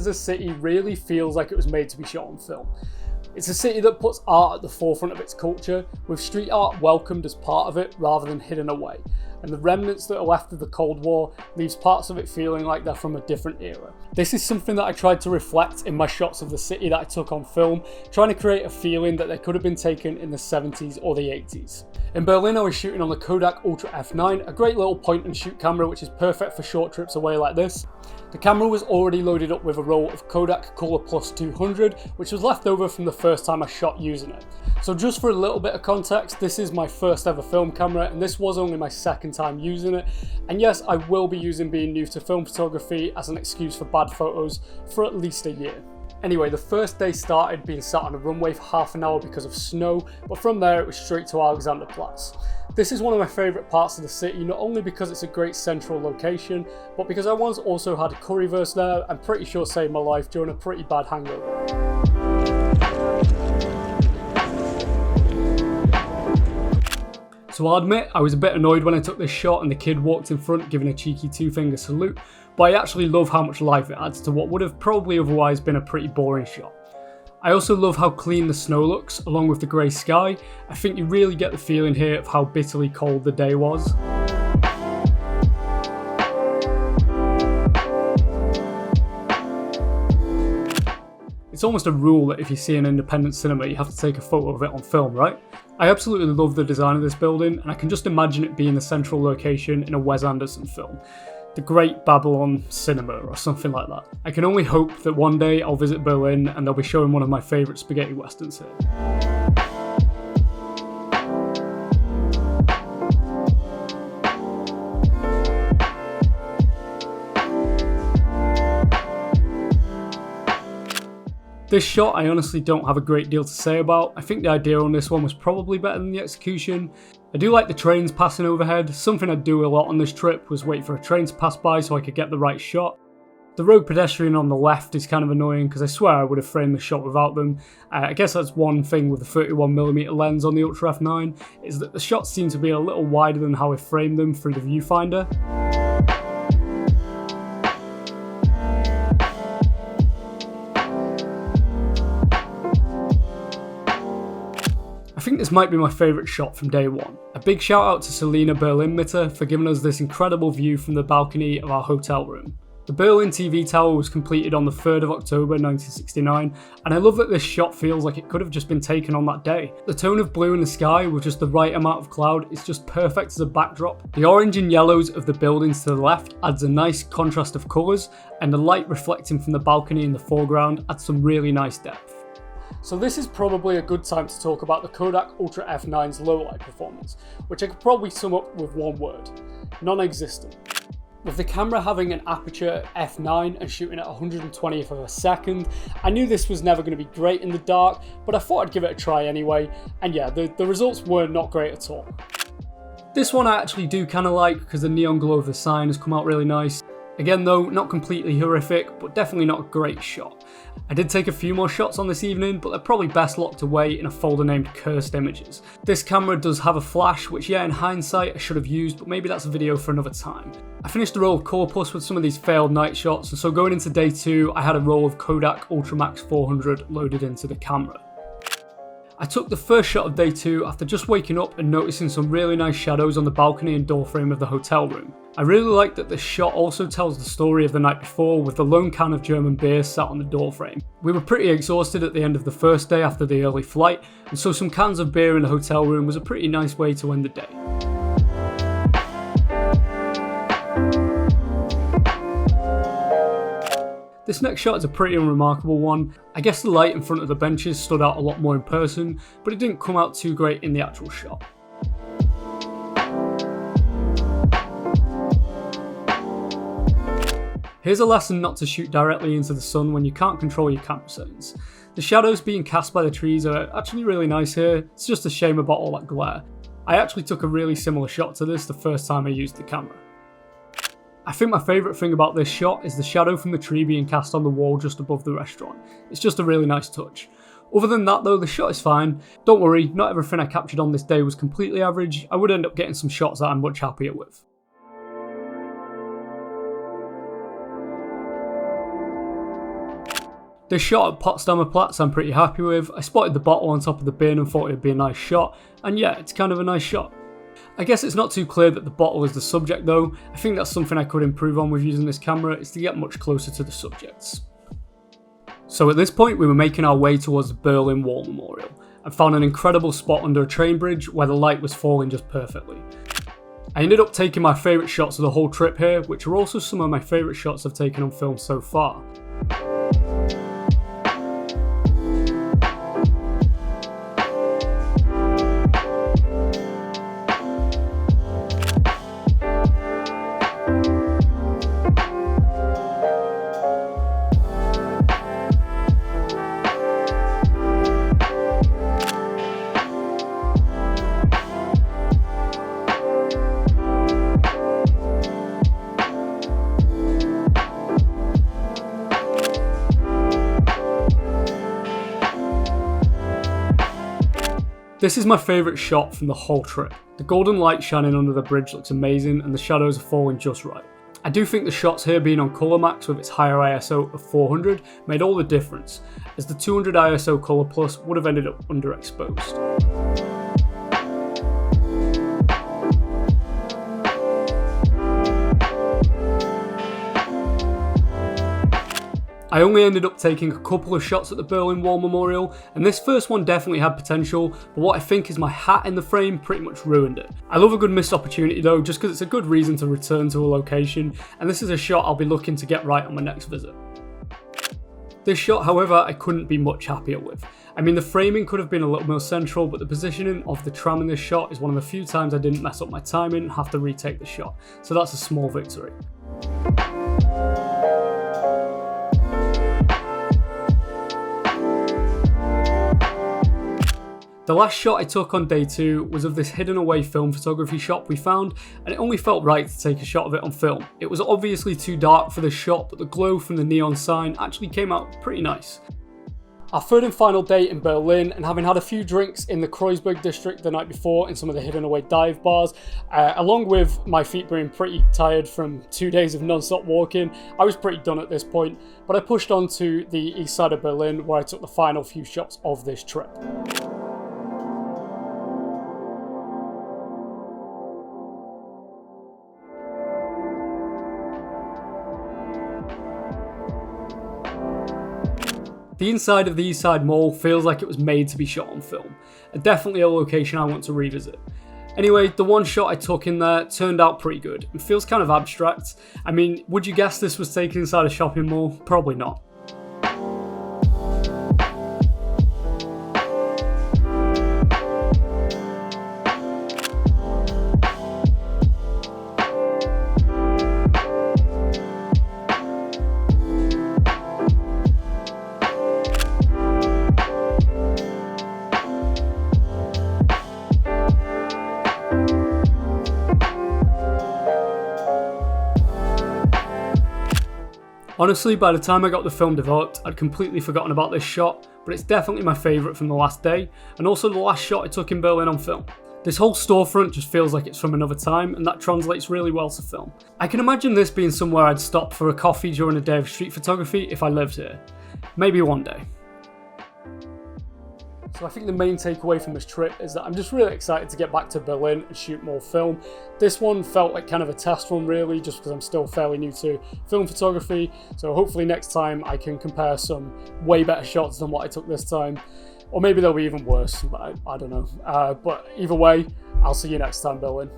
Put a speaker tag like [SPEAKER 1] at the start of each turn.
[SPEAKER 1] as a city really feels like it was made to be shot on film. It's a city that puts art at the forefront of its culture, with street art welcomed as part of it rather than hidden away, and the remnants that are left of the Cold War leaves parts of it feeling like they're from a different era. This is something that I tried to reflect in my shots of the city that I took on film, trying to create a feeling that they could have been taken in the 70s or the 80s. In Berlin I was shooting on the Kodak Ultra F9, a great little point and shoot camera which is perfect for short trips away like this. The camera was already loaded up with a roll of Kodak ColorPlus 200, which was left over from the first time I shot using it. So just for a little bit of context, this is my first ever film camera and this was only my second time using it. And yes, I will be using being new to film photography as an excuse for bad photos for at least a year. Anyway, the first day started being sat on a runway for half an hour because of snow, but from there it was straight to Alexanderplatz. This is one of my favourite parts of the city, not only because it's a great central location, but because I once also had a currywurst there. I'm pretty sure saved my life during a pretty bad hangover. So I'll admit, I was a bit annoyed when I took this shot and the kid walked in front giving a cheeky two-finger salute, but I actually love how much life it adds to what would have probably otherwise been a pretty boring shot. I also love how clean the snow looks, along with the grey sky. I think you really get the feeling here of how bitterly cold the day was. It's almost a rule that if you see an independent cinema, you have to take a photo of it on film, right? I absolutely love the design of this building, and I can just imagine it being the central location in a Wes Anderson film. The Great Babylon Cinema or something like that. I can only hope that one day I'll visit Berlin and they'll be showing one of my favourite spaghetti westerns here. This shot I honestly don't have a great deal to say about. I think the idea on this one was probably better than the execution. I do like the trains passing overhead. Something I'd do a lot on this trip was wait for a train to pass by so I could get the right shot. The road pedestrian on the left is kind of annoying because I swear I would have framed the shot without them. I guess that's one thing with the 31mm lens on the Ultra F9, is that the shots seem to be a little wider than how I framed them through the viewfinder. I think this might be my favourite shot from day one. A big shout out to Selina Berlin-Mitte for giving us this incredible view from the balcony of our hotel room. The Berlin TV tower was completed on the 3rd of October 1969, and I love that this shot feels like it could have just been taken on that day. The tone of blue in the sky with just the right amount of cloud is just perfect as a backdrop. The orange and yellows of the buildings to the left adds a nice contrast of colours, and the light reflecting from the balcony in the foreground adds some really nice depth. So this is probably a good time to talk about the Kodak Ultra F9's low light performance, which I could probably sum up with one word: non-existent. With the camera having an aperture f9 and shooting at 120th of a second, I knew this was never going to be great in the dark, but I thought I'd give it a try anyway, and yeah, the results were not great at all. This one I actually do kind of like because the neon glow of the sign has come out really nice. Again though, not completely horrific, but definitely not a great shot. I did take a few more shots on this evening, but they're probably best locked away in a folder named Cursed Images. This camera does have a flash, which yeah, in hindsight I should have used, but maybe that's a video for another time. I finished the roll of ColorPlus with some of these failed night shots, and so going into day 2, I had a roll of Kodak Ultramax 400 loaded into the camera. I took the first shot of day 2 after just waking up and noticing some really nice shadows on the balcony and door frame of the hotel room. I really like that this shot also tells the story of the night before with the lone can of German beer sat on the door frame. We were pretty exhausted at the end of the first day after the early flight, and so some cans of beer in the hotel room was a pretty nice way to end the day. This next shot is a pretty unremarkable one. I guess the light in front of the benches stood out a lot more in person, but it didn't come out too great in the actual shot. Here's a lesson not to shoot directly into the sun when you can't control your camera settings. The shadows being cast by the trees are actually really nice here, it's just a shame about all that glare. I actually took a really similar shot to this the first time I used the camera. I think my favourite thing about this shot is the shadow from the tree being cast on the wall just above the restaurant. It's just a really nice touch. Other than that though, the shot is fine. Don't worry, not everything I captured on this day was completely average. I would end up getting some shots that I'm much happier with. This shot at Potsdamer Platz I'm pretty happy with. I spotted the bottle on top of the bin and thought it would be a nice shot, and yeah, it's kind of a nice shot. I guess it's not too clear that the bottle is the subject though. I think that's something I could improve on with using this camera, is to get much closer to the subjects. So at this point we were making our way towards the Berlin Wall Memorial and found an incredible spot under a train bridge where the light was falling just perfectly. I ended up taking my favourite shots of the whole trip here, which are also some of my favourite shots I've taken on film so far. This is my favourite shot from the whole trip. The golden light shining under the bridge looks amazing and the shadows are falling just right. I do think the shots here being on ColorMax with its higher ISO of 400 made all the difference, as the 200 ISO ColorPlus would have ended up underexposed. I only ended up taking a couple of shots at the Berlin Wall Memorial, and this first one definitely had potential, but what I think is my hat in the frame pretty much ruined it. I love a good missed opportunity though, just because it's a good reason to return to a location, and this is a shot I'll be looking to get right on my next visit. This shot, however, I couldn't be much happier with. I mean, the framing could have been a little more central, but the positioning of the tram in this shot is one of the few times I didn't mess up my timing and have to retake the shot, so that's a small victory. The last shot I took on day 2 was of this hidden away film photography shop we found, and it only felt right to take a shot of it on film. It was obviously too dark for this shot, but the glow from the neon sign actually came out pretty nice. Our third and final day in Berlin, and having had a few drinks in the Kreuzberg district the night before in some of the hidden away dive bars, along with my feet being pretty tired from 2 days of non-stop walking, I was pretty done at this point, but I pushed on to the east side of Berlin where I took the final few shots of this trip. The inside of the East Side Mall feels like it was made to be shot on film, and definitely a location I want to revisit. Anyway, the one shot I took in there turned out pretty good, and feels kind of abstract. I mean, would you guess this was taken inside a shopping mall? Probably not. Honestly, by the time I got the film developed, I'd completely forgotten about this shot, but it's definitely my favourite from the last day, and also the last shot I took in Berlin on film. This whole storefront just feels like it's from another time, and that translates really well to film. I can imagine this being somewhere I'd stop for a coffee during a day of street photography if I lived here. Maybe one day. So I think the main takeaway from this trip is that I'm just really excited to get back to Berlin and shoot more film. This one felt like kind of a test run really, just because I'm still fairly new to film photography, so hopefully next time I can compare some way better shots than what I took this time. Or maybe they'll be even worse, but I don't know. But either way, I'll see you next time, Berlin.